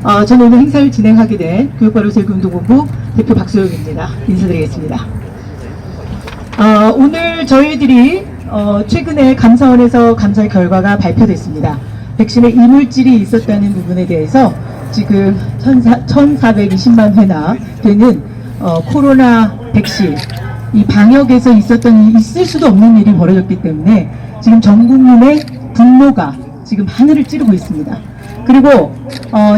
저는 오늘 행사를 진행하게 된 교육바로세교운동본부 대표 박소영입니다. 인사드리겠습니다. 오늘 저희들이 최근에 감사원에서 감사 결과가 발표됐습니다. 백신에 이물질이 있었다는 부분에 대해서 지금 1420만 회나 되는 코로나 백신 이 방역에서 있을 수도 없는 일이 벌어졌기 때문에 지금 전 국민의 분노가 지금 하늘을 찌르고 있습니다. 그리고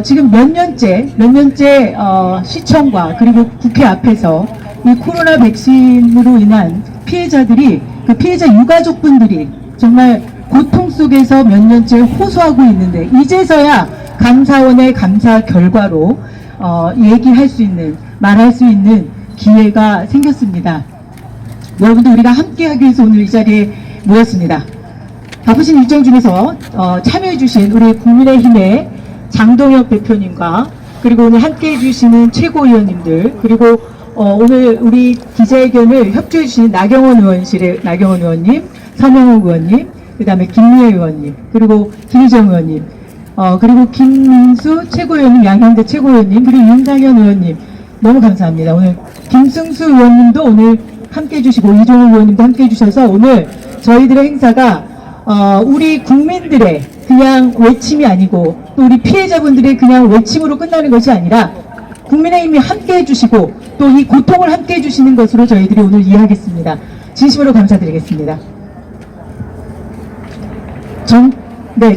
지금 몇 년째 시청과 그리고 국회 앞에서 이 코로나 백신으로 인한 피해자들이 그 피해자 유가족분들이 정말 고통 속에서 몇 년째 호소하고 있는데 이제서야 감사원의 감사 결과로 얘기할 수 있는 말할 수 있는 기회가 생겼습니다. 여러분들 우리가 함께 하기 위해서 오늘 이 자리에 모였습니다. 바쁘신 일정 중에서 참여해 주신 우리 국민의힘의 장동혁 대표님과 그리고 오늘 함께 해주시는 최고위원님들 그리고 오늘 우리 기자회견을 협조해 주신 나경원 의원님, 서명욱 의원님, 그 다음에 김미애 의원님, 그리고 김희정 의원님, 그리고 김민수 최고위원님, 양현대 최고위원님, 그리고 윤상현 의원님 너무 감사합니다. 오늘 김승수 의원님도 오늘 함께 해주시고 이종욱 의원님도 함께 해주셔서 오늘 저희들의 행사가 우리 국민들의 그냥 외침이 아니고 또 우리 피해자분들의 그냥 외침으로 끝나는 것이 아니라 국민의힘이 함께 해주시고 또 이 고통을 함께 해주시는 것으로 저희들이 오늘 이해하겠습니다. 진심으로 감사드리겠습니다.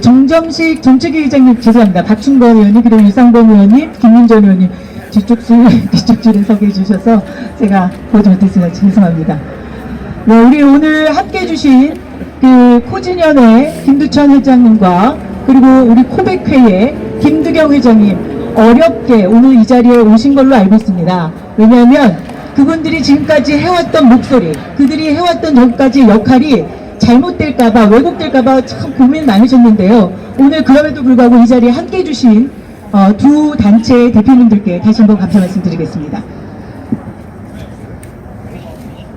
정점식 정책위의장님 죄송합니다. 박충건 의원님 그리고 유상범 의원님 김민전 의원님 뒤쪽 줄에 서게 해주셔서 제가 보지 못했습니다. 죄송합니다. 네, 우리 오늘 함께 해주신 그 코진연의 김두천 회장님과 그리고 우리 코백회의 김두경 회장님 어렵게 오늘 이 자리에 오신 걸로 알고 있습니다. 왜냐하면 그분들이 지금까지 해왔던 목소리 그들이 해왔던 여기까지 역할이 잘못될까봐 왜곡될까봐 참 고민 많으셨는데요. 오늘 그럼에도 불구하고 이 자리에 함께 해주신 두 단체 대표님들께 다시 한번 감사 말씀드리겠습니다.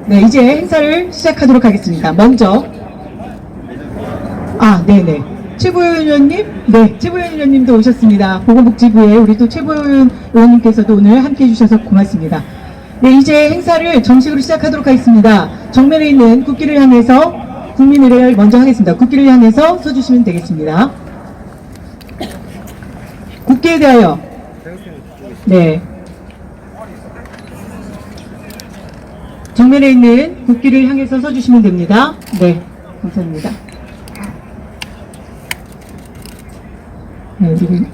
네, 이제 행사를 시작하도록 하겠습니다. 먼저 네네 최보현 의원님도 오셨습니다. 보건복지부에 우리 또 최보현 의원님께서도 오늘 함께 해주셔서 고맙습니다. 네, 이제 행사를 정식으로 시작하도록 하겠습니다. 정면에 있는 국기를 향해서 국민의례를 먼저 하겠습니다. 국기를 향해서 서주시면 되겠습니다. 국기에 대하여. 네. 정면에 있는 국기를 향해서 서주시면 됩니다. 네, 감사합니다. 네, 우리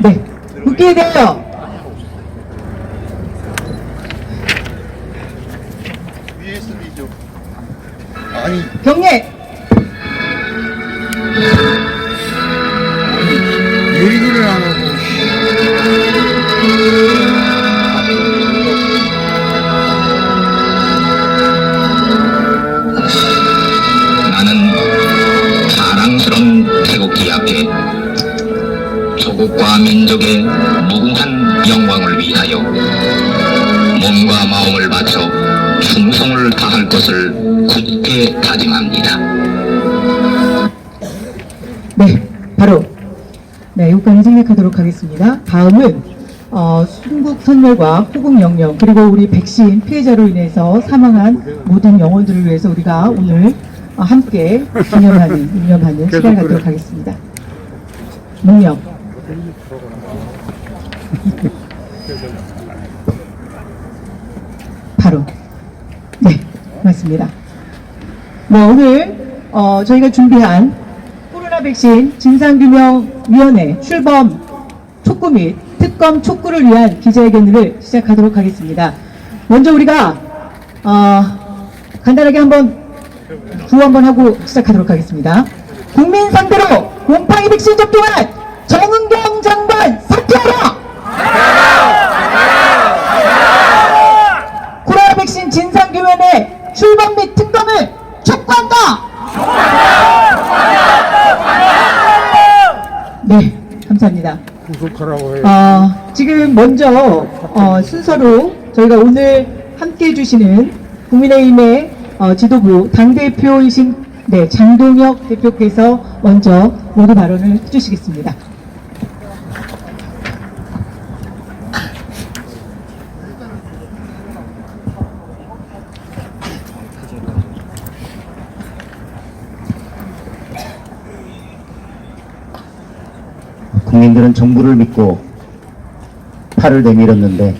네, 국기에 대하여. 경례. 얘기를 안 하고. 나는 자랑스러운 태국기 앞에 조국과 민족의 무궁한 영광을 위하여 몸과 마음을 바쳐 충성을 다할 것을 굳게 다짐합니다. 네, 바로 여기까지 생략하도록 하겠습니다. 다음은 순국 선멸과 호국 영령 그리고 우리 백신 피해자로 인해서 사망한 모든 영혼들을 위해서 우리가 오늘 함께 묵념하는 시간을 갖도록 하겠습니다. 묵념. 바로 네, 고맙습니다. 오늘 저희가 준비한 코로나 백신 진상규명위원회 출범 촉구 및 특검 촉구를 위한 기자회견을 시작하도록 하겠습니다. 먼저 우리가 간단하게 한번 구호 한번 하고 시작하도록 하겠습니다. 국민 상대로 곰팡이 백신 접종한 정은경 장관 사퇴하라! 코로나 백신 진상규명의 출범 및 특검을 촉구한다! 네, 감사합니다. 구속하라고 해. 지금 먼저 순서로 저희가 오늘 함께 해주시는 국민의힘의 지도부 당대표이신 장동혁 대표께서 먼저 모두 발언을 해주시겠습니다. 국민들은 정부를 믿고 팔을 내밀었는데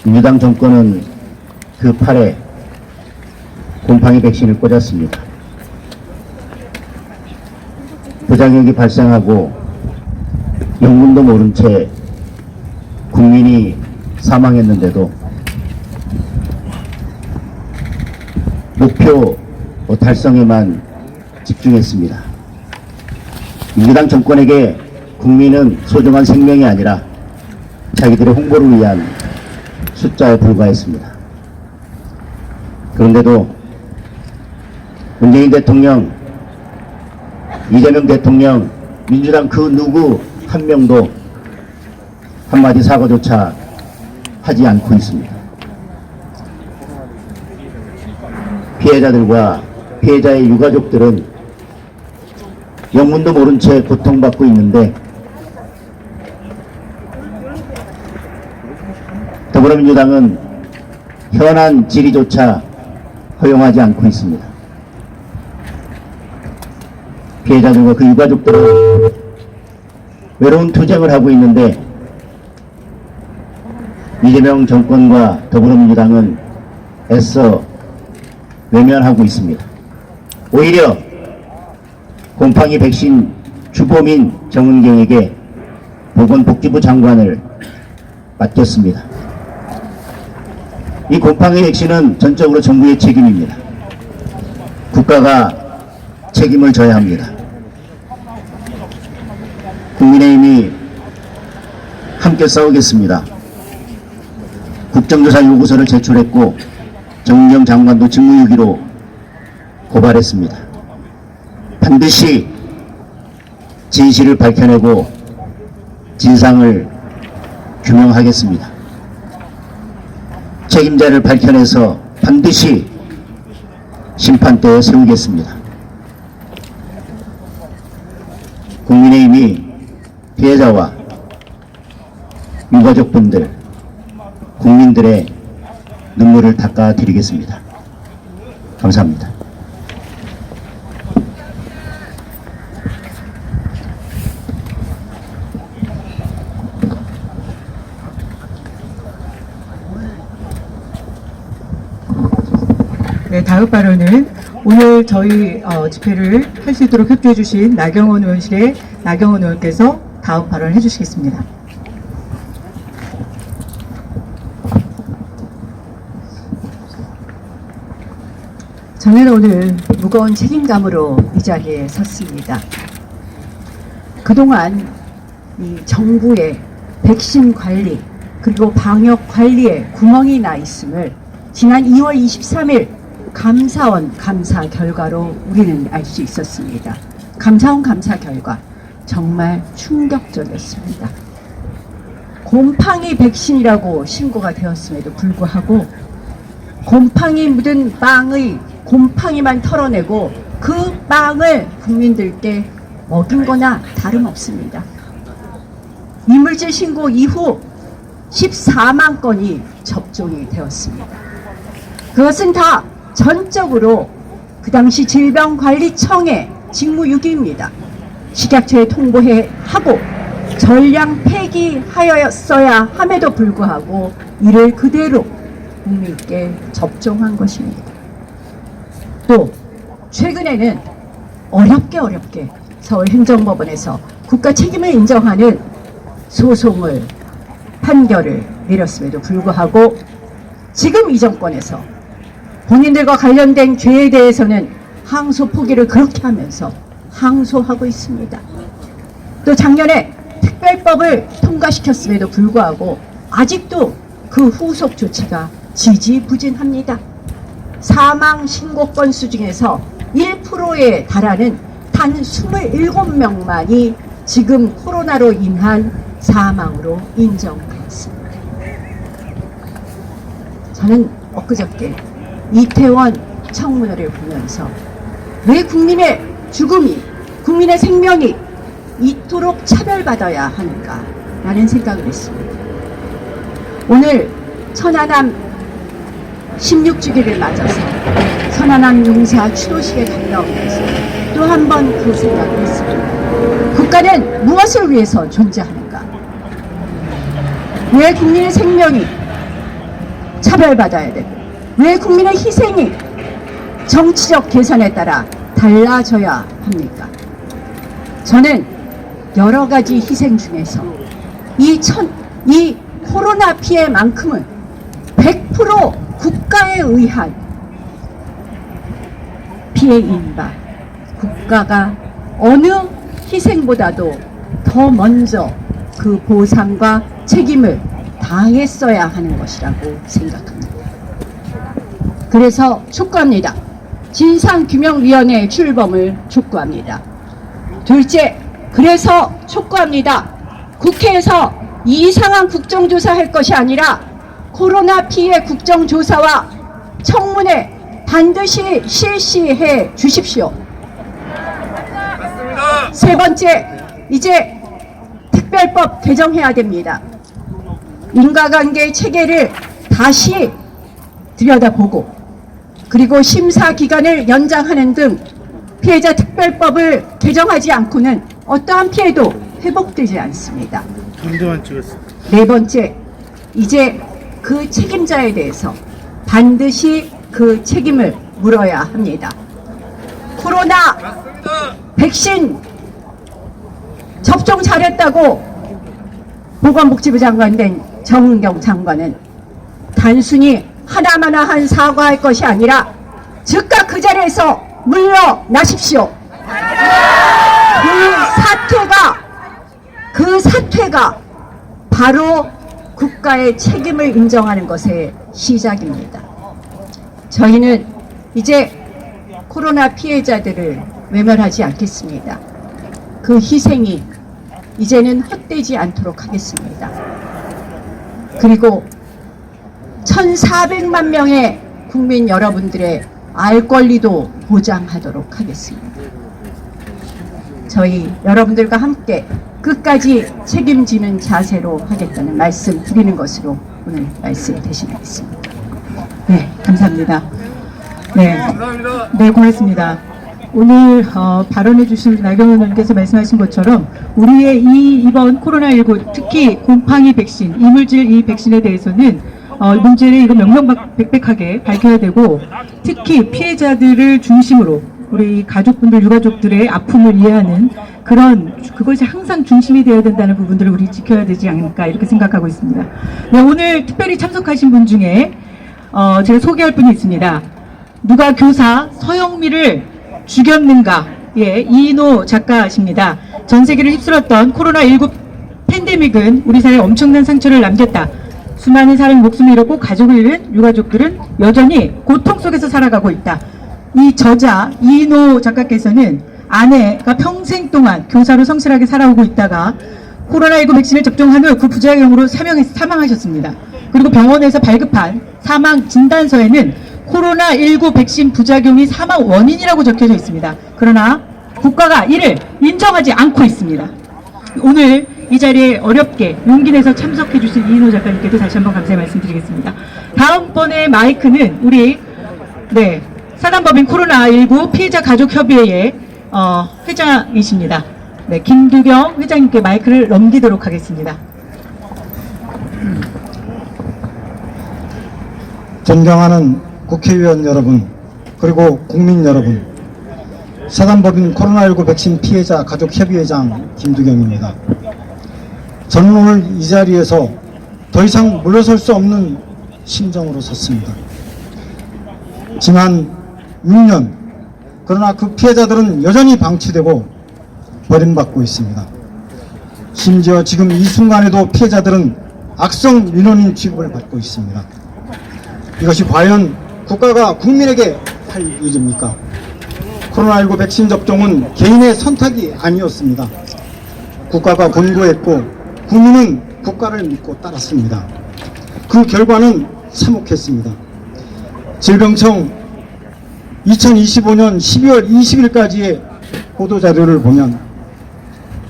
민주당 정권은 그 팔에 곰팡이 백신을 꽂았습니다. 부작용이 발생하고 영문도 모른 채 국민이 사망했는데도 목표 달성에만 집중했습니다. 민주당 정권에게 국민은 소중한 생명이 아니라 자기들의 홍보를 위한 숫자에 불과했습니다. 그런데도 문재인 대통령, 이재명 대통령, 민주당 그 누구 한 명도 한마디 사과조차 하지 않고 있습니다. 피해자들과 피해자의 유가족들은 영문도 모른 채 고통받고 있는데 더불어민주당은 현안 질의조차 허용하지 않고 있습니다. 피해자들과 그 유가족들은 외로운 투쟁을 하고 있는데 이재명 정권과 더불어민주당은 애써 외면하고 있습니다. 오히려 곰팡이 백신 주범인 정은경에게 보건복지부 장관을 맡겼습니다. 이 곰팡이 백신은 전적으로 정부의 책임입니다. 국가가 책임을 져야 합니다. 국민의힘이 함께 싸우겠습니다. 국정조사 요구서를 제출했고 정은경 장관도 직무유기로 고발했습니다. 반드시 진실을 밝혀내고 진상을 규명하겠습니다. 책임자를 밝혀내서 반드시 심판대에 세우겠습니다. 국민의힘이 피해자와 유가족분들, 국민들의 눈물을 닦아드리겠습니다. 감사합니다. 네, 다음 발언은 오늘 저희 집회를 할 수 있도록 협조해 주신 나경원 의원실의 나경원 의원께서 다음 발언을 해주시겠습니다. 저는 오늘 무거운 책임감으로 이 자리에 섰습니다. 그동안 이 정부의 백신 관리 그리고 방역 관리에 구멍이 나 있음을 지난 2월 23일 감사원 감사 결과로 우리는 알 수 있었습니다. 감사원 감사 결과 정말 충격적이었습니다. 곰팡이 백신이라고 신고가 되었음에도 불구하고 곰팡이 묻은 빵의 곰팡이만 털어내고 그 빵을 국민들께 먹인 거나 다름없습니다. 이물질 신고 이후 14만 건이 접종이 되었습니다. 그것은 다 전적으로 그 당시 질병관리청의 직무유기입니다. 식약처에 통보하고 전량 폐기하였어야 함에도 불구하고 이를 그대로 국민께 접종한 것입니다. 또 최근에는 어렵게 서울행정법원에서 국가 책임을 인정하는 소송을 판결을 내렸음에도 불구하고 지금 이 정권에서 본인들과 관련된 죄에 대해서는 항소 포기를 그렇게 하면서 항소하고 있습니다. 또 작년에 특별법을 통과시켰음에도 불구하고 아직도 그 후속 조치가 지지부진합니다. 사망 신고 건수 중에서 1%에 달하는 단 27명만이 지금 코로나로 인한 사망으로 인정되었습니다. 저는 엊그저께 이태원 청문회를 보면서 왜 국민의 죽음이, 국민의 생명이 이토록 차별받아야 하는가라는 생각을 했습니다. 오늘 천안함 16주기를 맞아서 천안함 용사 추도식에 갔다오면서 또 한 번 그 생각을 했습니다. 국가는 무엇을 위해서 존재하는가? 왜 국민의 생명이 차별받아야 되고, 왜 국민의 희생이 정치적 계산에 따라 달라져야 합니까? 저는 여러 가지 희생 중에서 이 코로나 피해만큼은 100% 국가에 의한 피해인 바, 국가가 어느 희생보다도 더 먼저 그 보상과 책임을 다했어야 하는 것이라고 생각합니다. 그래서 촉구합니다. 진상규명위원회의 출범을 촉구합니다. 둘째, 그래서 촉구합니다. 국회에서 이상한 국정조사 할 것이 아니라 코로나 피해 국정조사와 청문회 반드시 실시해 주십시오. 세 번째, 이제 특별법 개정해야 됩니다. 인과관계 체계를 다시 들여다보고, 그리고 심사 기간을 연장하는 등 피해자 특별법을 개정하지 않고는 어떠한 피해도 회복되지 않습니다. 한동안 찍었어. 네 번째, 이제 그 책임자에 대해서 반드시 그 책임을 물어야 합니다. 코로나 백신 접종 잘했다고 보건복지부 장관 된 정은경 장관은 단순히 하나마나한 사과할 것이 아니라 즉각 그 자리에서 물러나십시오. 그 사퇴가 바로 국가의 책임을 인정하는 것의 시작입니다. 저희는 이제 코로나 피해자들을 외면하지 않겠습니다. 그 희생이 이제는 헛되지 않도록 하겠습니다. 그리고 1,400만 명의 국민 여러분들의 알 권리도 보장하도록 하겠습니다. 저희 여러분들과 함께 끝까지 책임지는 자세로 하겠다는 말씀 드리는 것으로 오늘 말씀 대신하겠습니다. 네, 감사합니다. 네, 고맙습니다. 오늘 발언해 주신 나경원 의원께서 말씀하신 것처럼 우리의 이번 코로나19 특히 곰팡이 백신, 이물질 이 백신에 대해서는 문제를 이거 명명백백하게 밝혀야 되고, 특히 피해자들을 중심으로 우리 가족분들, 유가족들의 아픔을 이해하는 그것이 항상 중심이 되어야 된다는 부분들을 우리 지켜야 되지 않을까 이렇게 생각하고 있습니다. 네, 오늘 특별히 참석하신 분 중에 제가 소개할 분이 있습니다. 누가 교사 서영미를 죽였는가? 예, 이인호 작가십니다. 전 세계를 휩쓸었던 코로나19 팬데믹은 우리 사회에 엄청난 상처를 남겼다. 수많은 사람의 목숨을 잃었고 가족을 잃은 유가족들은 여전히 고통 속에서 살아가고 있다. 이 저자 이인호 작가께서는 아내가 평생 동안 교사로 성실하게 살아오고 있다가 코로나19 백신을 접종한 후 그 부작용으로 사망하셨습니다. 그리고 병원에서 발급한 사망 진단서에는 코로나19 백신 부작용이 사망 원인이라고 적혀져 있습니다. 그러나 국가가 이를 인정하지 않고 있습니다. 오늘 이 자리에 어렵게 용기 내서 참석해 주신 이인호 작가님께도 다시 한번 감사의 말씀드리겠습니다. 다음번에 마이크는 우리 사단법인 코로나19 피해자 가족협의회의 회장이십니다. 네, 김두경 회장님께 마이크를 넘기도록 하겠습니다. 존경하는 국회의원 여러분, 그리고 국민 여러분, 사단법인 코로나19 백신 피해자 가족협의회장 김두경입니다. 저는 오늘 이 자리에서 더 이상 물러설 수 없는 심정으로 섰습니다. 지난 6년, 그러나 그 피해자들은 여전히 방치되고 버림받고 있습니다. 심지어 지금 이 순간에도 피해자들은 악성 민원인 취급을 받고 있습니다. 이것이 과연 국가가 국민에게 할 일입니까? 코로나19 백신 접종은 개인의 선택이 아니었습니다. 국가가 권고했고 국민은 국가를 믿고 따랐습니다. 그 결과는 참혹했습니다. 질병청 2025년 12월 20일까지의 보도자료를 보면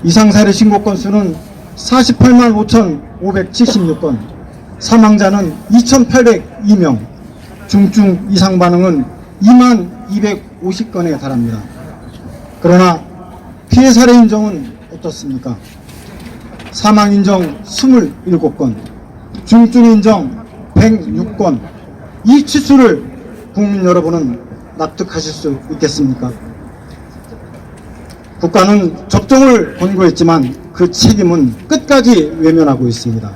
이상사례 신고 건수는 48만 5,576건, 사망자는 2,802명, 중증 이상 반응은 2만 250건에 달합니다. 그러나 피해 사례 인정은 어떻습니까? 사망 인정 27건, 중증 인정 106건, 이 치수를 국민 여러분은 납득하실 수 있겠습니까? 국가는 접종을 권고했지만 그 책임은 끝까지 외면하고 있습니다.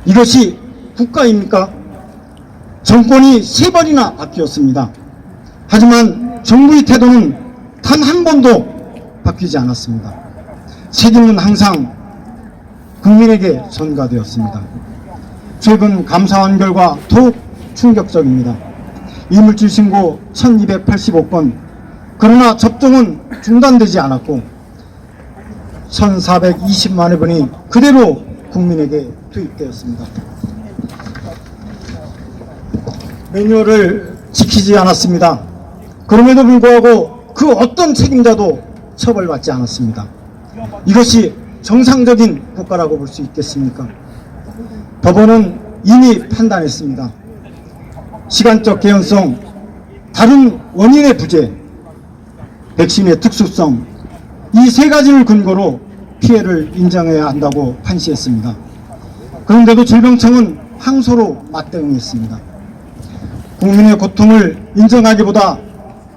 이것이 국가입니까? 정권이 3번이나 바뀌었습니다. 하지만 정부의 태도는 단 한 번도 바뀌지 않았습니다. 책임은 항상 국민에게 전가되었습니다. 최근 감사원 결과 더욱 충격적입니다. 이물질 신고 1285건, 그러나 접종은 중단되지 않았고 1420만여 번이 그대로 국민에게 투입되었습니다. 매뉴얼을 지키지 않았습니다. 그럼에도 불구하고 그 어떤 책임자도 처벌받지 않았습니다. 이것이 정상적인 국가라고 볼 수 있겠습니까? 법원은 이미 판단했습니다. 시간적 개연성, 다른 원인의 부재, 백신의 특수성, 이 3가지를 근거로 피해를 인정해야 한다고 판시했습니다. 그런데도 질병청은 항소로 맞대응했습니다. 국민의 고통을 인정하기보다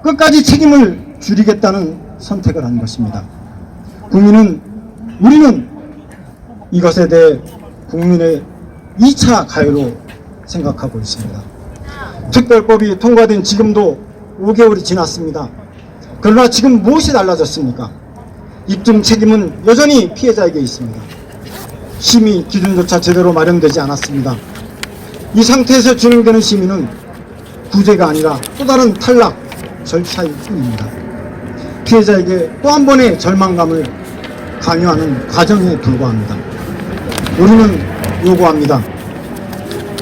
끝까지 책임을 줄이겠다는 선택을 한 것입니다. 우리는 이것에 대해 국민의 2차 가해로 생각하고 있습니다. 특별법이 통과된 지금도 5개월이 지났습니다. 그러나 지금 무엇이 달라졌습니까? 입증 책임은 여전히 피해자에게 있습니다. 심의 기준조차 제대로 마련되지 않았습니다. 이 상태에서 진행되는 심의는 구제가 아니라 또 다른 탈락 절차일 뿐입니다. 피해자에게 또 한 번의 절망감을 강요하는 과정에 불과합니다. 우리는 요구합니다.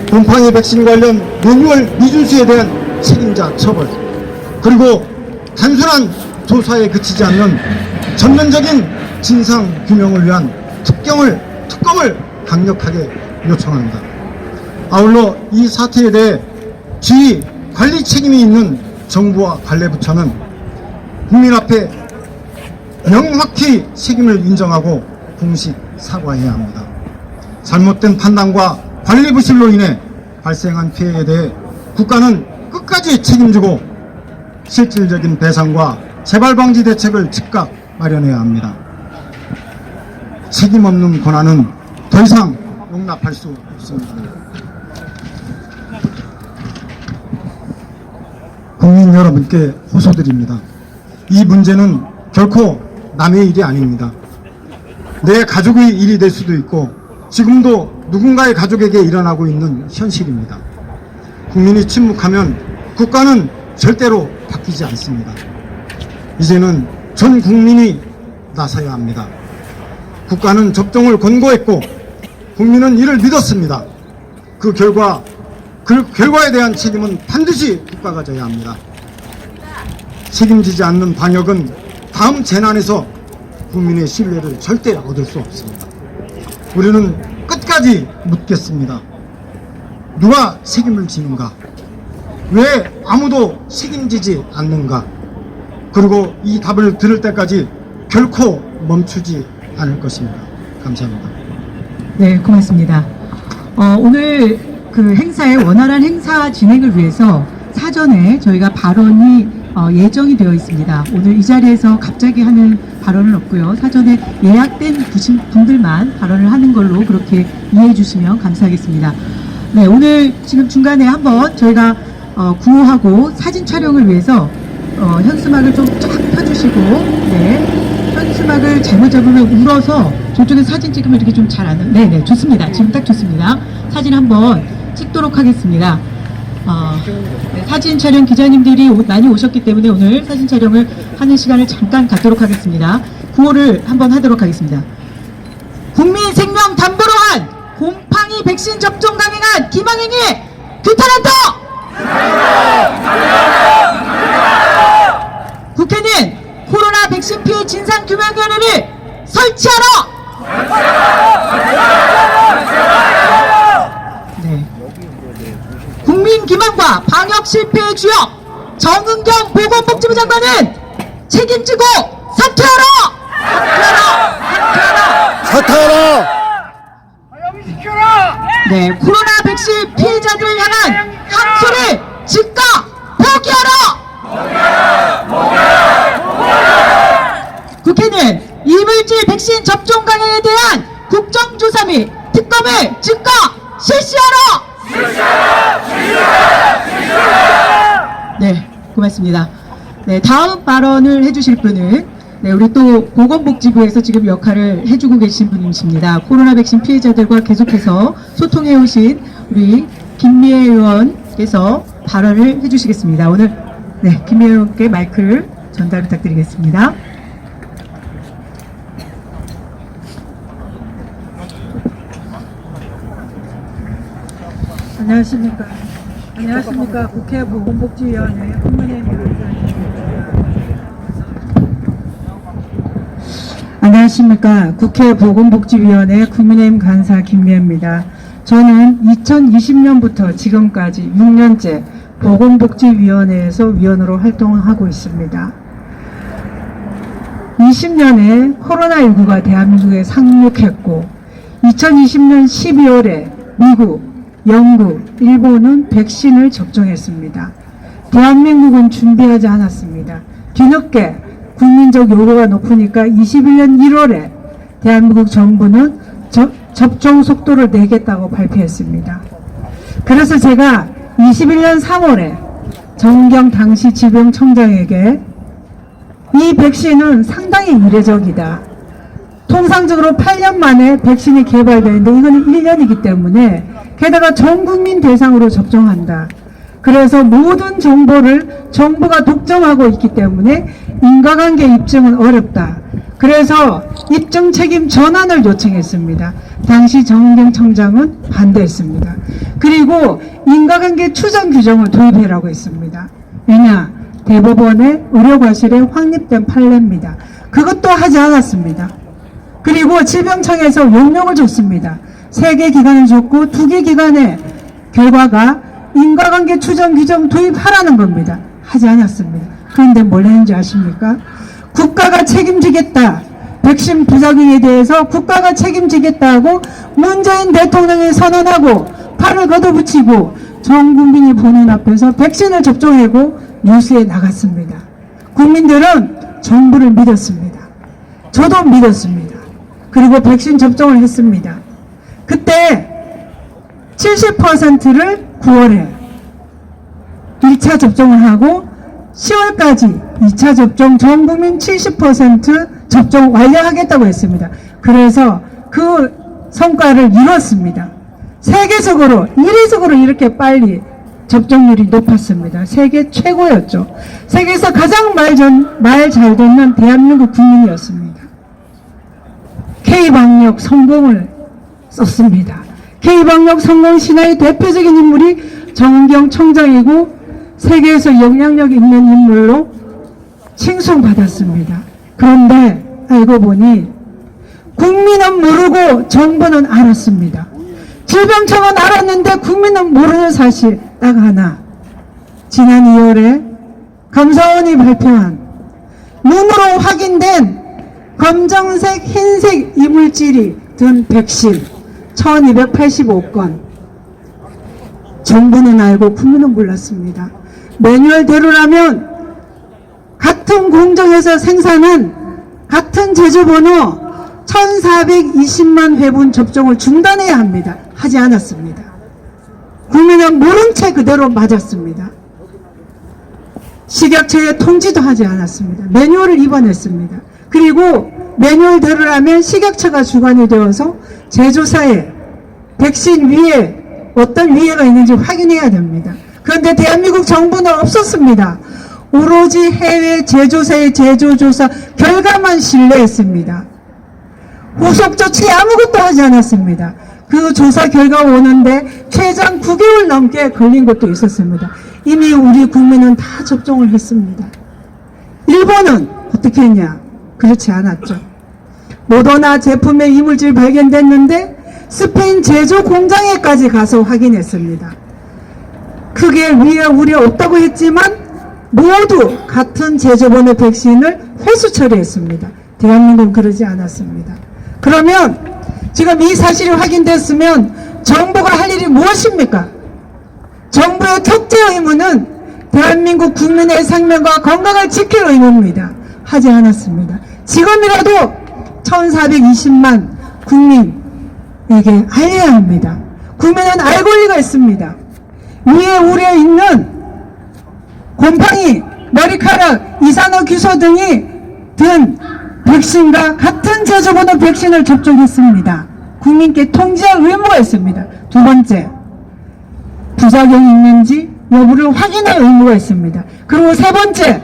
곰팡이 백신 관련 매뉴얼 미준수에 대한 책임자 처벌, 그리고 단순한 조사에 그치지 않는 전면적인 진상 규명을 위한 특검을 강력하게 요청합니다. 아울러 이 사태에 대해 지휘 관리 책임이 있는 정부와 관례부처는 국민 앞에 명확히 책임을 인정하고 공식 사과해야 합니다. 잘못된 판단과 관리 부실로 인해 발생한 피해에 대해 국가는 끝까지 책임지고 실질적인 배상과 재발 방지 대책을 즉각 마련해야 합니다. 책임 없는 권한은 더 이상 용납할 수 없습니다. 국민 여러분께 호소드립니다. 이 문제는 결코 남의 일이 아닙니다. 내 가족의 일이 될 수도 있고 지금도 누군가의 가족에게 일어나고 있는 현실입니다. 국민이 침묵하면 국가는 절대로 바뀌지 않습니다. 이제는 전 국민이 나서야 합니다. 국가는 접종을 권고했고 국민은 이를 믿었습니다. 그 결과에 대한 책임은 반드시 국가가 져야 합니다. 책임지지 않는 방역은 다음 재난에서 국민의 신뢰를 절대 얻을 수 없습니다. 우리는 끝까지 묻겠습니다. 누가 책임을 지는가? 왜 아무도 책임지지 않는가? 그리고 이 답을 들을 때까지 결코 멈추지 않을 것입니다. 감사합니다. 네, 고맙습니다. 오늘 그 행사의 원활한 행사 진행을 위해서 사전에 저희가 발언이 예정이 되어 있습니다. 오늘 이 자리에서 갑자기 하는 발언은 없고요. 사전에 예약된 분들만 발언을 하는 걸로 그렇게 이해해 주시면 감사하겠습니다. 네, 오늘 지금 중간에 한번 저희가 구호하고 사진 촬영을 위해서 현수막을 좀 쫙 펴주시고, 네, 현수막을 잘못 잡으면 울어서 저쪽에 사진 찍으면 이렇게 좀 잘 안 나요. 네네, 좋습니다. 지금 딱 좋습니다. 사진 한번 찍도록 하겠습니다. 네, 사진 촬영 기자님들이 많이 오셨기 때문에 오늘 사진 촬영을 하는 시간을 잠깐 갖도록 하겠습니다. 구호를 한번 하도록 하겠습니다. 국민 생명 담보로 한 곰팡이 백신 접종 강행한 김학행의 규탄한다! 방역 실패의 주역 정은경 보건복지부 장관은 책임지고 사퇴하라! 사퇴하라! 네, 코로나 백신 피해자들을 향한 항소를 즉각 포기하라! 국회는 이물질 백신 접종 강행에 대한 국정조사 및 특검을 즉각 실시하라! 네, 고맙습니다. 네, 다음 발언을 해주실 분은 우리 또 보건복지부에서 지금 역할을 해주고 계신 분이십니다. 코로나 백신 피해자들과 계속해서 소통해 오신 우리 김미애 의원께서 발언을 해주시겠습니다. 오늘 김미애 의원께 마이크를 전달 부탁드리겠습니다. 안녕하십니까. 국회 보건복지위원회 안녕하십니까. 국회 보건복지위원회 국민의힘 간사 김미애입니다. 저는 2020년부터 지금까지 6년째 보건복지위원회에서 위원으로 활동하고 있습니다. 20년에 코로나19가 대한민국에 상륙했고 2020년 12월에 미국, 영국, 일본은 백신을 접종했습니다. 대한민국은 준비하지 않았습니다. 뒤늦게 국민적 요구가 높으니까 21년 1월에 대한민국 정부는 접종 속도를 내겠다고 발표했습니다. 그래서 제가 21년 3월에 정은경 당시 질병청장에게 이 백신은 상당히 이례적이다. 통상적으로 8년 만에 백신이 개발되는데 이거는 1년이기 때문에 게다가 전 국민 대상으로 접종한다. 그래서 모든 정보를 정부가 독점하고 있기 때문에 인과관계 입증은 어렵다. 그래서 입증 책임 전환을 요청했습니다. 당시 정은경 청장은 반대했습니다. 그리고 인과관계 추정 규정을 도입해라고 했습니다. 왜냐? 대법원의 의료과실에 확립된 판례입니다. 그것도 하지 않았습니다. 그리고 질병청에서 용역을 줬습니다. 3개 기관을 줬고 2개 기관의 결과가 인과관계 추정 규정 도입하라는 겁니다. 하지 않았습니다. 그런데 뭘 했는지 아십니까? 국가가 책임지겠다. 백신 부작용에 대해서 국가가 책임지겠다고 문재인 대통령이 선언하고 팔을 걷어붙이고 전 국민이 보는 앞에서 백신을 접종하고 뉴스에 나갔습니다. 국민들은 정부를 믿었습니다. 저도 믿었습니다. 그리고 백신 접종을 했습니다. 그때 70%를 9월에 1차 접종을 하고 10월까지 2차 접종 전 국민 70% 접종 완료하겠다고 했습니다. 그래서 그 성과를 이뤘습니다. 세계적으로 이례적으로 이렇게 빨리 접종률이 높았습니다. 세계 최고였죠. 세계에서 가장 말 잘 듣는 대한민국 국민이었습니다. K방역 성공을 썼습니다. K방역 성공 신화의 대표적인 인물이 정은경 청장이고 세계에서 영향력 있는 인물로 칭송받았습니다. 그런데 알고 보니 국민은 모르고 정부는 알았습니다. 질병청은 알았는데 국민은 모르는 사실 딱 하나. 지난 2월에 감사원이 발표한 눈으로 확인된 검정색, 흰색 이물질이 든 백신 1285건. 정부는 알고 국민은 몰랐습니다. 매뉴얼대로라면 같은 공정에서 생산한 같은 제조번호 1420만 회분 접종을 중단해야 합니다. 하지 않았습니다. 국민은 모른 채 그대로 맞았습니다. 식약처에 통지도 하지 않았습니다. 매뉴얼을 위반했습니다. 그리고 매뉴얼대로라면 식약처가 주관이 되어서 제조사에 백신 위에 어떤 위해가 있는지 확인해야 됩니다. 그런데 대한민국 정부는 없었습니다. 오로지 해외 제조사의 제조조사 결과만 신뢰했습니다. 후속 조치 아무것도 하지 않았습니다. 그 조사 결과 오는데 최장 9개월 넘게 걸린 것도 있었습니다. 이미 우리 국민은 다 접종을 했습니다. 일본은 어떻게 했냐? 그렇지 않았죠. 모더나 제품의 이물질 발견됐는데 스페인 제조 공장에까지 가서 확인했습니다. 크게 위에 우려 없다고 했지만 모두 같은 제조번호 백신을 회수 처리했습니다. 대한민국은 그러지 않았습니다. 그러면 지금 이 사실이 확인됐으면 정부가 할 일이 무엇입니까? 정부의 첫째 의무는 대한민국 국민의 생명과 건강을 지킬 의무입니다. 하지 않았습니다. 지금이라도 1420만 국민에게 알려야 합니다. 국민은 알 권리가 있습니다. 위에 우려 있는 곰팡이, 머리카락, 이산화규소 등이 든 백신과 같은 제조번호 백신을 접종했습니다. 국민께 통지할 의무가 있습니다. 두 번째, 부작용이 있는지 여부를 확인할 의무가 있습니다. 그리고 세 번째,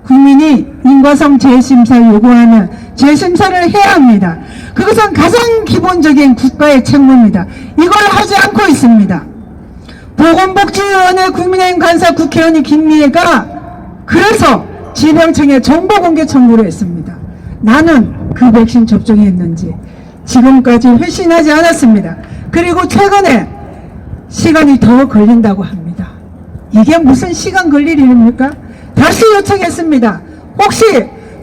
국민이 인과성 재심사를 요구하는 재심사를 해야 합니다. 그것은 가장 기본적인 국가의 책무입니다. 이걸 하지 않고 있습니다. 보건복지위원회 국민의힘 간사 국회의원 김미애가 그래서 질병청에 정보공개 청구를 했습니다. 나는 그 백신 접종했는지 지금까지 회신하지 않았습니다. 그리고 최근에 시간이 더 걸린다고 합니다. 이게 무슨 시간 걸릴 일입니까? 다시 요청했습니다. 혹시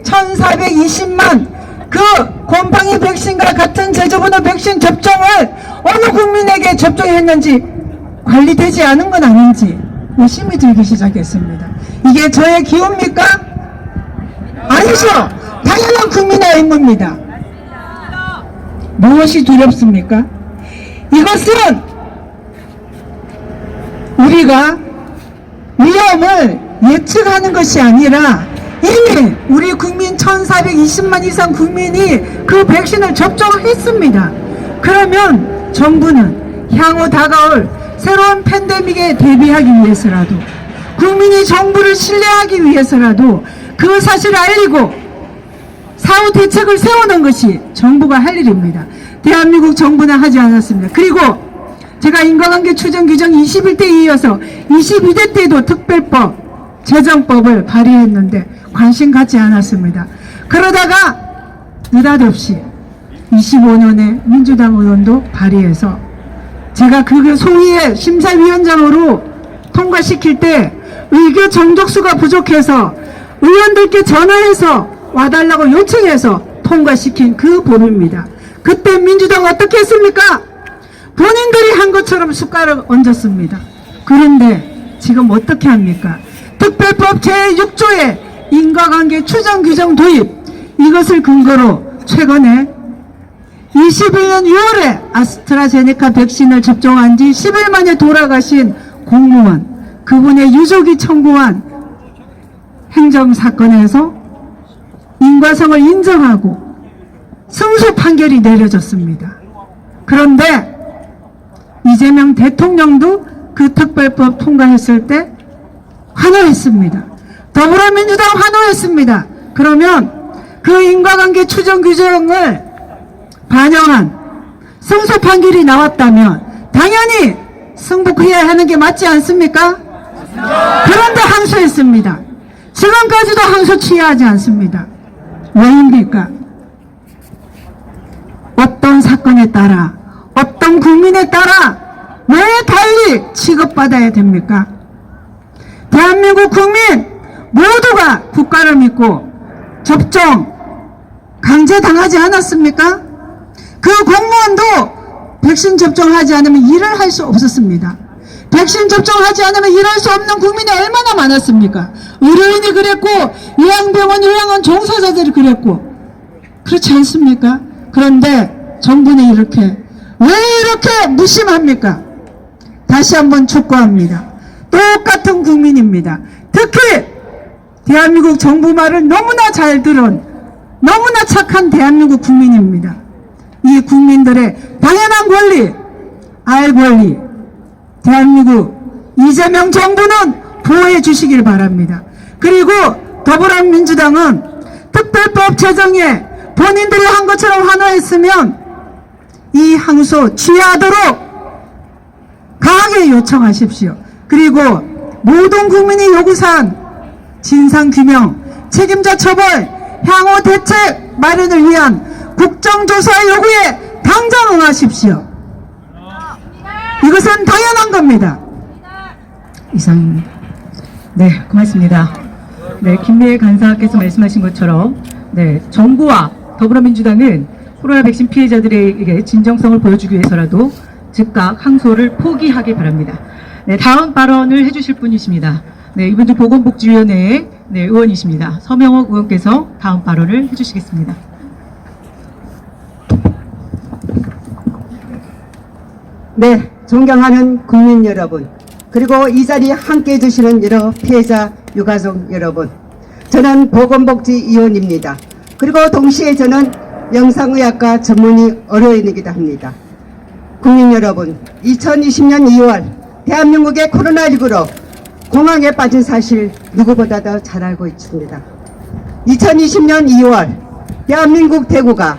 1420만 그 곰팡이 백신과 같은 제조번호 백신 접종을 어느 국민에게 접종했는지 관리되지 않은 건 아닌지 의심이 들기 시작했습니다. 이게 저의 기호입니까? 아니죠. 당연한 국민의 의무입니다. 무엇이 두렵습니까? 이것은 우리가 위험을 예측하는 것이 아니라 이미 우리 국민 1420만 이상 국민이 그 백신을 접종했습니다. 그러면 정부는 향후 다가올 새로운 팬데믹에 대비하기 위해서라도 국민이 정부를 신뢰하기 위해서라도 그 사실을 알리고 사후 대책을 세우는 것이 정부가 할 일입니다. 대한민국 정부는 하지 않았습니다. 그리고 제가 인과관계 추정 규정 21대에 이어서 22대 때도 특별법 제정법을 발의했는데 관심 갖지 않았습니다. 그러다가 느닷없이 25년에 민주당 의원도 발의해서 제가 그 소위의 심사위원장으로 통과시킬 때 의교 정족수가 부족해서 의원들께 전화해서 와달라고 요청해서 통과시킨 그 법입니다. 그때 민주당 어떻게 했습니까? 본인들이 한 것처럼 숟가락 얹었습니다. 그런데 지금 어떻게 합니까? 특별법 제6조의 인과관계 추정 규정 도입, 이것을 근거로 최근에 21년 6월에 아스트라제네카 백신을 접종한 지 10일 만에 돌아가신 공무원, 그분의 유족이 청구한 행정사건에서 인과성을 인정하고 승소 판결이 내려졌습니다. 그런데 이재명 대통령도 그 특별법 통과했을 때 환호했습니다. 더불어민주당 환호했습니다. 그러면 그 인과관계 추정 규정을 반영한 승소 판결이 나왔다면 당연히 승복해야 하는 게 맞지 않습니까? 그런데 항소했습니다. 지금까지도 항소 취하지 않습니다. 왜입니까? 어떤 사건에 따라 어떤 국민에 따라 왜 달리 취급받아야 됩니까? 대한민국 국민 모두가 국가를 믿고 접종 강제당하지 않았습니까? 그 공무원도 백신 접종하지 않으면 일을 할 수 없었습니다. 백신 접종하지 않으면 일할 수 없는 국민이 얼마나 많았습니까? 의료인이 그랬고 요양병원 요양원 종사자들이 그랬고 그렇지 않습니까? 그런데 정부는 왜 이렇게 무심합니까? 다시 한번 촉구합니다. 똑같은 국민입니다. 특히 대한민국 정부 말을 너무나 잘 들은 너무나 착한 대한민국 국민입니다. 이 국민들의 당연한 권리, 알 권리, 대한민국 이재명 정부는 보호해 주시길 바랍니다. 그리고 더불어민주당은 특별법 제정에 본인들이 한 것처럼 환호했으면 이 항소 취하도록 강하게 요청하십시오. 그리고 모든 국민이 요구사항 진상규명, 책임자 처벌, 향후 대책 마련을 위한 국정조사 요구에 당장 응하십시오. 이것은 당연한 겁니다. 이상입니다. 네, 고맙습니다. 네, 김미애 간사께서 말씀하신 것처럼 네, 정부와 더불어민주당은 코로나 백신 피해자들에게 진정성을 보여주기 위해서라도 즉각 항소를 포기하기 바랍니다. 네, 다음 발언을 해주실 분이십니다. 네, 이분도 보건복지위원회의 네, 의원이십니다. 서명옥 의원께서 다음 발언을 해주시겠습니다. 네, 존경하는 국민 여러분, 그리고 이 자리에 함께 해주시는 여러 피해자 유가족 여러분, 저는 보건복지위원입니다. 그리고 동시에 저는 영상의학과 전문의 의료인이기도 합니다. 국민 여러분, 2020년 2월 대한민국의 코로나19로 공황에 빠진 사실 누구보다도 잘 알고 있습니다. 2020년 2월 대한민국 대구가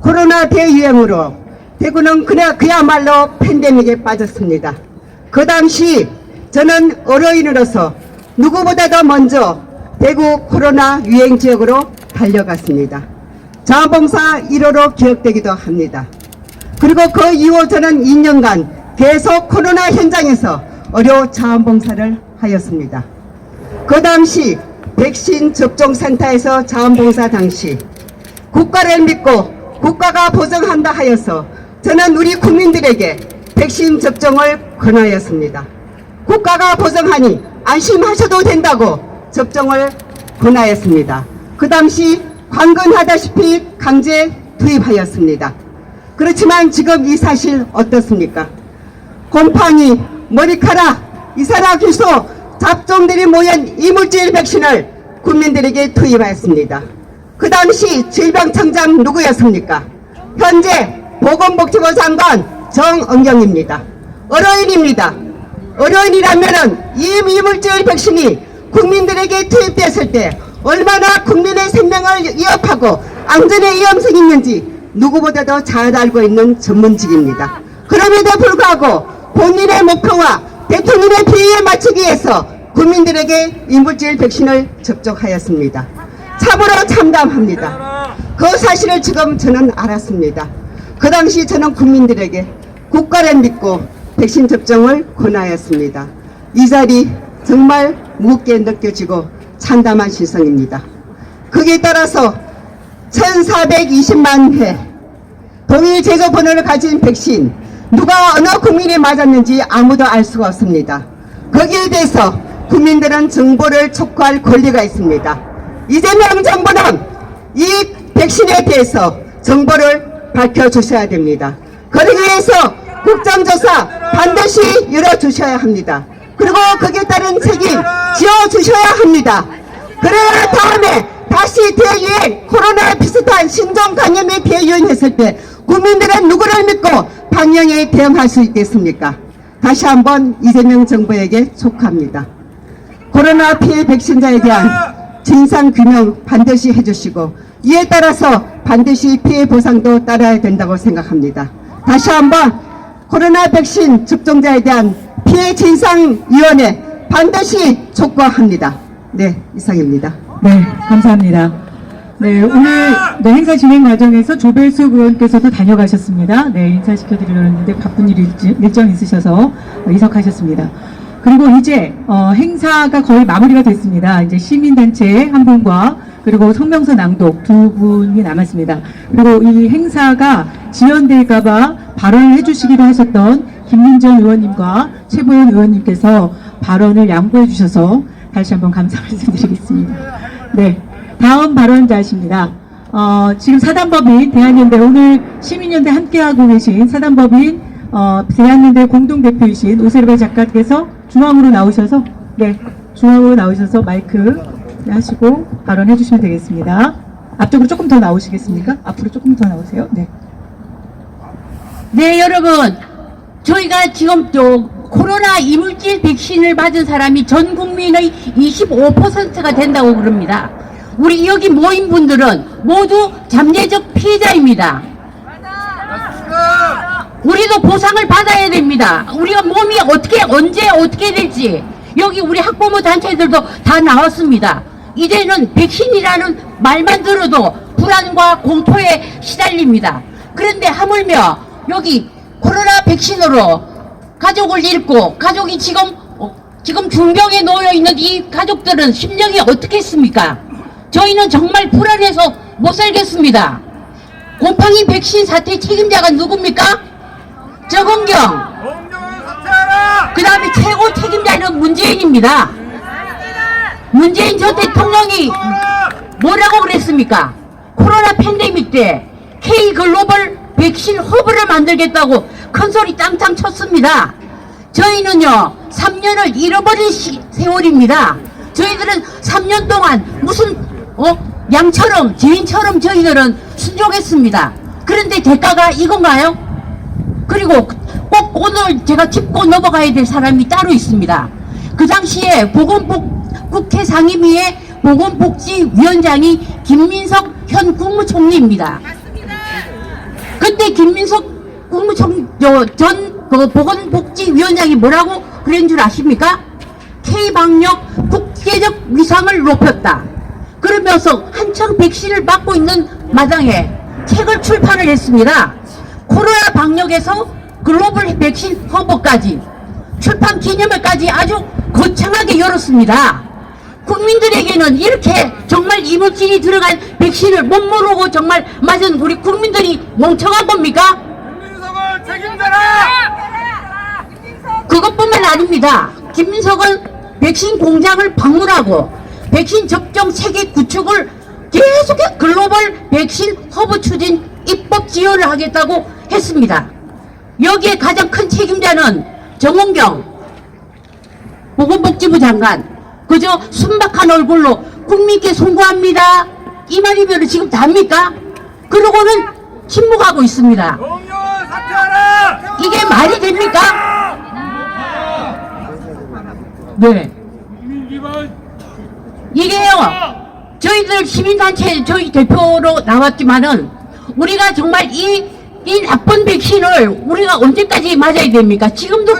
코로나 대유행으로 대구는 그야말로 팬데믹에 빠졌습니다. 그 당시 저는 의료인으로서 누구보다도 먼저 대구 코로나 유행 지역으로 달려갔습니다. 자원봉사 1호로 기억되기도 합니다. 그리고 그 이후 저는 2년간 계속 코로나 현장에서 의료 자원봉사를 하였습니다. 그 당시 백신 접종센터에서 자원봉사 당시 국가를 믿고 국가가 보증한다 하여서 저는 우리 국민들에게 백신 접종을 권하였습니다. 국가가 보증하니 안심하셔도 된다고 접종을 권하였습니다. 그 당시 관건하다시피 강제 투입하였습니다. 그렇지만 지금 이 사실 어떻습니까? 곰팡이, 머리카락, 이산화효소, 잡종들이 모인 이물질 백신을 국민들에게 투입하였습니다. 그 당시 질병청장 누구였습니까? 현재 보건복지부 장관 정은경입니다. 의료인입니다. 의료인이라면은 이 이물질 백신이 국민들에게 투입됐을 때 얼마나 국민의 생명을 위협하고 안전에 위험성이 있는지 누구보다도 잘 알고 있는 전문직입니다. 그럼에도 불구하고 본인의 목표와 대통령의 비위에 맞추기 위해서 국민들에게 이물질 백신을 접종하였습니다. 참으로 참담합니다. 그 사실을 지금 저는 알았습니다. 그 당시 저는 국민들에게 국가를 믿고 백신 접종을 권하였습니다. 이 자리 정말 무겁게 느껴지고 참담한 시선입니다. 거기에 따라서 1420만 회 동일 제조 번호를 가진 백신 누가 어느 국민이 맞았는지 아무도 알 수가 없습니다. 거기에 대해서 국민들은 정보를 촉구할 권리가 있습니다. 이재명 정부는 이 백신에 대해서 정보를 밝혀주셔야 됩니다. 그러기 위해서 국정조사 반드시 열어주셔야 합니다. 그리고 거기에 따른 책임 지어주셔야 합니다. 그래야 다음에 다시 대유행, 코로나 비슷한 신종 감염이 대유행했을 때 국민들은 누구를 믿고 방역에 대응할 수 있겠습니까? 다시 한번 이재명 정부에게 촉구합니다. 코로나 피해 백신자에 대한 진상규명 반드시 해주시고 이에 따라서 반드시 피해 보상도 따라야 된다고 생각합니다. 다시 한번 코로나 백신 접종자에 대한 피해 진상위원회 반드시 촉구합니다. 네, 이상입니다. 네, 감사합니다. 네, 오늘 네, 행사 진행 과정에서 조별수 의원께서도 다녀가셨습니다. 네, 인사시켜드리려고 했는데 바쁜 일정이 있으셔서 이석하셨습니다. 그리고 이제 행사가 거의 마무리가 됐습니다. 이제 시민단체 한 분과 그리고 성명서 낭독 두 분이 남았습니다. 그리고 이 행사가 지연될까봐 발언을 해주시기도 하셨던 김민정 의원님과 최보현 의원님께서 발언을 양보해 주셔서 다시 한번 감사 말씀드리겠습니다. 네, 다음 발언자십니다. 지금 사단법인 대한연대 오늘 시민연대 함께하고 계신 사단법인 대한연대 공동대표이신 오세르베 작가께서 중앙으로 나오셔서 마이크 하시고 발언해 주시면 되겠습니다. 앞쪽으로 조금 더 나오시겠습니까? 앞으로 조금 더 나오세요. 네. 네, 여러분, 저희가 지금 또 코로나 이물질 백신을 맞은 사람이 전 국민의 25%가 된다고 그럽니다. 우리 여기 모인 분들은 모두 잠재적 피해자입니다. 우리도 보상을 받아야 됩니다. 우리가 몸이 언제 어떻게 될지 여기 우리 학부모 단체들도 다 나왔습니다. 이제는 백신이라는 말만 들어도 불안과 공포에 시달립니다. 그런데 하물며 여기 코로나 백신으로 가족을 잃고 가족이 지금 지금 중병에 놓여 있는 이 가족들은 심정이 어떻겠습니까? 저희는 정말 불안해서 못 살겠습니다. 곰팡이 백신 사태 책임자가 누굽니까? 정은경. 그 다음에 최고 책임자는 문재인입니다. 문재인 전 대통령이 뭐라고 그랬습니까? 코로나 팬데믹 때 K 글로벌 백신 허브를 만들겠다고 큰 소리 짱짱 쳤습니다. 저희는요 3년을 잃어버린 세월입니다. 저희들은 3년 동안 무슨 양처럼 죄인처럼 저희들은 순종했습니다. 그런데 대가가 이건가요? 그리고 꼭 오늘 제가 짚고 넘어가야 될 사람이 따로 있습니다. 그 당시에 국회 상임위의 보건복지위원장이 김민석 현 국무총리입니다. 그때 김민석 전 보건복지위원장이 뭐라고 그런 줄 아십니까? K방역 국제적 위상을 높였다. 그러면서 한창 백신을 맞고 있는 마당에 책을 출판을 했습니다. 코로나 방역에서 글로벌 백신 허브까지 출판 기념회까지 아주 거창하게 열었습니다. 국민들에게는 이렇게 정말 이물질이 들어간 백신을 못 모르고 정말 맞은 우리 국민들이 멍청한 겁니까? 김민석을 책임져라! 그것뿐만 아닙니다. 김민석은 백신 공장을 방문하고 백신 접종 체계 구축을 계속해 글로벌 백신 허브 추진 입법 지원을 하겠다고 했습니다. 여기에 가장 큰 책임자는 정은경 보건복지부 장관. 그저 순박한 얼굴로 국민께 송구합니다. 이 말이면 지금 답니까? 그러고는 침묵하고 있습니다. 이게 말이 됩니까? 네. 이게요. 저희들 시민단체 저희 대표로 나왔지만은 우리가 정말 이 나쁜 백신을 우리가 언제까지 맞아야 됩니까? 지금도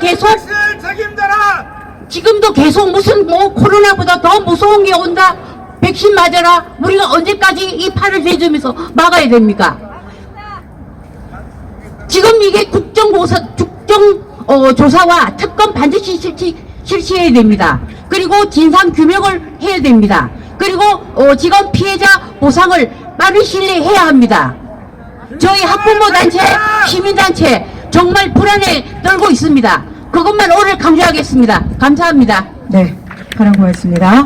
계속 무슨 코로나보다 더 무서운 게 온다. 백신 맞아라. 우리가 언제까지 이 팔을 대주면서 막아야 됩니까? 지금 이게 국정조사와 특검 반드시 실시해야 됩니다. 그리고 진상규명을 해야 됩니다. 그리고 지금 피해자 보상을 빠른 시일에 해야 합니다. 저희 학부모 단체, 시민단체 정말 불안에 떨고 있습니다. 그것만 오늘 강조하겠습니다. 감사합니다. 네, 하라고 했습니다.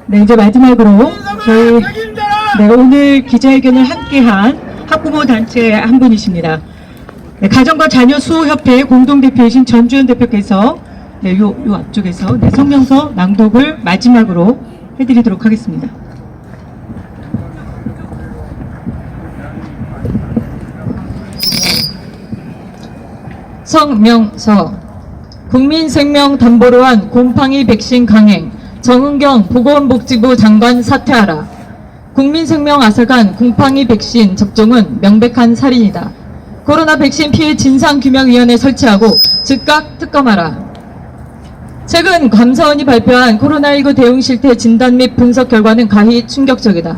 네, 이제 마지막으로 저희 오늘 기자회견을 함께한 학부모 단체 한 분이십니다. 네, 가정과 자녀 수호협회 공동대표이신 전주현 대표께서 요 앞쪽에서 성명서 낭독을 마지막으로 해드리도록 하겠습니다. 성명서. 국민 생명 담보로 한 곰팡이 백신 강행, 정은경 보건복지부 장관 사퇴하라. 국민 생명 앗아간 곰팡이 백신 접종은 명백한 살인이다. 코로나 백신 피해 진상규명위원회 설치하고 즉각 특검하라. 최근 감사원이 발표한 코로나19 대응 실태 진단 및 분석 결과는 가히 충격적이다.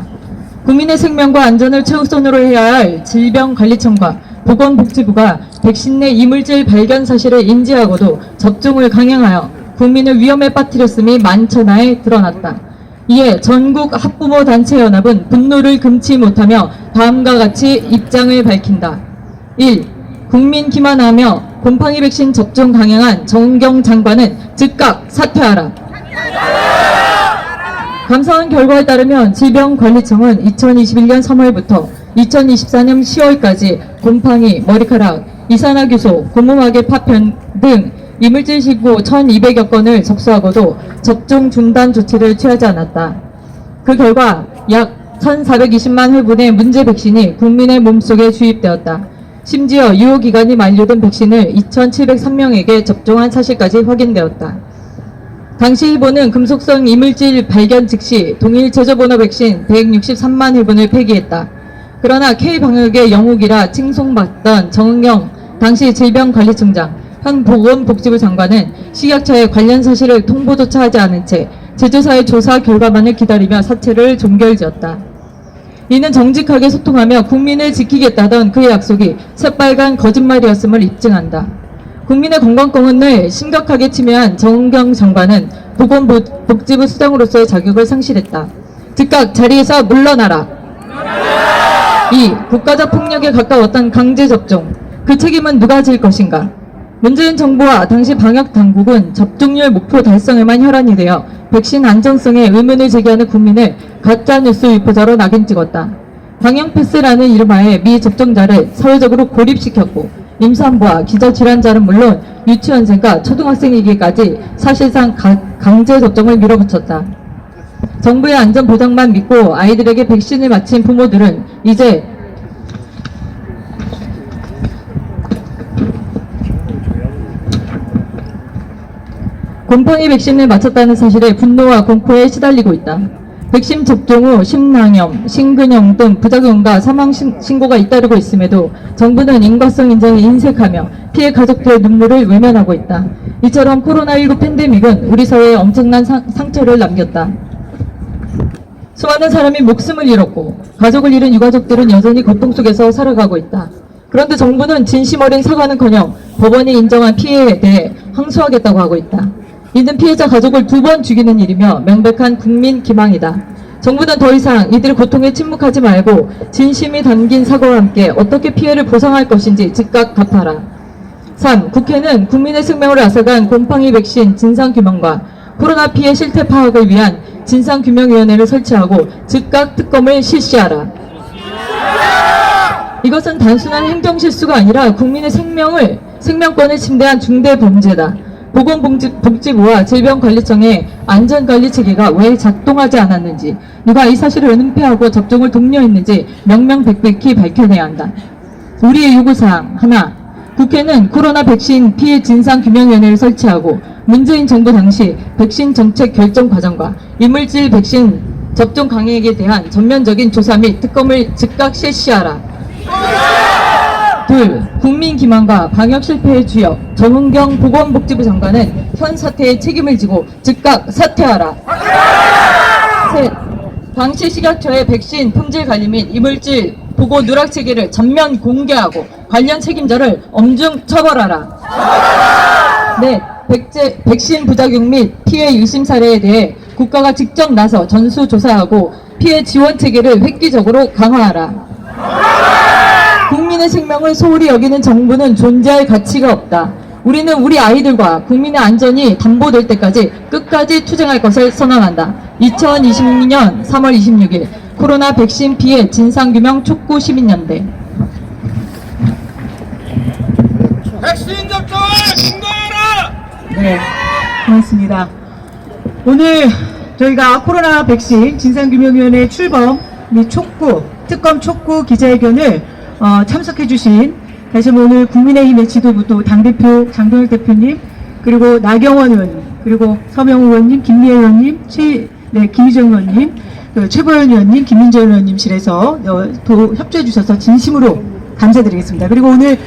국민의 생명과 안전을 최우선으로 해야 할 질병관리청과 보건복지부가 백신 내 이물질 발견 사실을 인지하고도 접종을 강행하여 국민을 위험에 빠뜨렸음이 만천하에 드러났다. 이에 전국 학부모 단체 연합은 분노를 금치 못하며 다음과 같이 입장을 밝힌다. 1. 국민 기만하며 곰팡이 백신 접종 강행한 정은경 장관은 즉각 사퇴하라. 감사원 결과에 따르면 질병관리청은 2021년 3월부터 2024년 10월까지 곰팡이, 머리카락, 이산화규소, 고무막의 파편 등 이물질 신고 1200여 건을 접수하고도 접종 중단 조치를 취하지 않았다. 그 결과 약 1420만 회분의 문제 백신이 국민의 몸속에 주입되었다. 심지어 유효기간이 만료된 백신을 2703명에게 접종한 사실까지 확인되었다. 당시 일본은 금속성 이물질 발견 즉시 동일 제조번호 백신 163만 회분을 폐기했다. 그러나 K방역의 영웅이라 칭송받던 정은경 당시 질병관리청장, 현 보건복지부 장관은 식약처에 관련 사실을 통보조차 하지 않은 채 제조사의 조사 결과만을 기다리며 사퇴를 종결지었다. 이는 정직하게 소통하며 국민을 지키겠다던 그의 약속이 새빨간 거짓말이었음을 입증한다. 국민의 건강권을 심각하게 침해한 정은경 장관은 보건복지부 수장으로서의 자격을 상실했다. 즉각 자리에서 물러나라. 2. 국가적 폭력에 가까웠던 강제접종. 그 책임은 누가 질 것인가? 문재인 정부와 당시 방역당국은 접종률 목표 달성에만 혈안이 되어 백신 안전성에 의문을 제기하는 국민을 가짜뉴스 유포자로 낙인 찍었다. 방역패스라는 이름하에 미접종자를 사회적으로 고립시켰고 임산부와 기저질환자는 물론 유치원생과 초등학생에게까지 사실상 강제접종을 밀어붙였다. 정부의 안전보장만 믿고 아이들에게 백신을 맞힌 부모들은 이제 곰팡이 백신을 맞췄다는 사실에 분노와 공포에 시달리고 있다. 백신 접종 후 심낭염, 심근염 등 부작용과 사망 신고가 잇따르고 있음에도 정부는 인과성 인정에 인색하며 피해 가족들의 눈물을 외면하고 있다. 이처럼 코로나19 팬데믹은 우리 사회에 엄청난 상처를 남겼다. 수많은 사람이 목숨을 잃었고 가족을 잃은 유가족들은 여전히 고통 속에서 살아가고 있다. 그런데 정부는 진심 어린 사과는커녕 법원이 인정한 피해에 대해 항소하겠다고 하고 있다. 이는 피해자 가족을 2번 죽이는 일이며 명백한 국민 기망이다. 정부는 더 이상 이들의 고통에 침묵하지 말고 진심이 담긴 사과와 함께 어떻게 피해를 보상할 것인지 즉각 답하라. 3. 국회는 국민의 생명을 앗아간 곰팡이 백신 진상규명과 코로나 피해 실태 파악을 위한 진상규명위원회를 설치하고 즉각 특검을 실시하라. 이것은 단순한 행정실수가 아니라 국민의 생명권을 침대한 중대범죄다. 보건복지부와 질병관리청의 안전관리체계가 왜 작동하지 않았는지, 누가 이 사실을 은폐하고 접종을 독려했는지 명명백백히 밝혀내야 한다. 우리의 요구사항 하나, 국회는 코로나 백신 피해 진상규명위원회를 설치하고 문재인 정부 당시 백신 정책 결정 과정과 이물질 백신 접종 강행에 대한 전면적인 조사 및 특검을 즉각 실시하라. 둘, 국민 기만과 방역 실패의 주역 정은경 보건복지부 장관은 현 사태에 책임을 지고 즉각 사퇴하라. 셋, 방치식약처의 백신 품질 관리 및 이물질 보고 누락 체계를 전면 공개하고 관련 책임자를 엄중 처벌하라. 넷, 백신 부작용 및 피해 유심 사례에 대해 국가가 직접 나서 전수조사하고 피해 지원 체계를 획기적으로 강화하라. 국민의 생명을 소홀히 여기는 정부는 존재할 가치가 없다. 우리는 우리 아이들과 국민의 안전이 담보될 때까지 끝까지 투쟁할 것을 선언한다. 2026년 3월 26일 코로나 백신 피해 진상규명 촉구 시민연대. 백신 접종을 중단하라! 네, 고맙습니다. 오늘 저희가 코로나 백신 진상규명위원회 출범 및 특검 촉구 기자회견을 참석해주신 다시 한번 오늘 국민의힘의 지도부 또 당대표 장동혁 대표님 그리고 나경원 의원님 그리고 서명우 의원님 김미애 의원님 김희정 의원님 최보현 의원님 김민정 의원님실에서 협조해 주셔서 진심으로 감사드리겠습니다. 그리고 오늘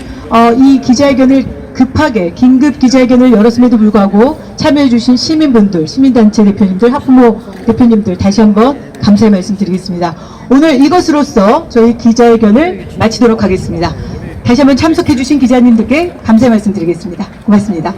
이 기자회견을 급하게 긴급 기자회견을 열었음에도 불구하고 참여해 주신 시민분들 시민단체 대표님들 학부모 대표님들 다시 한번 감사의 말씀 드리겠습니다. 오늘 이것으로써 저희 기자회견을 마치도록 하겠습니다. 다시 한번 참석해 주신 기자님들께 감사의 말씀 드리겠습니다. 고맙습니다.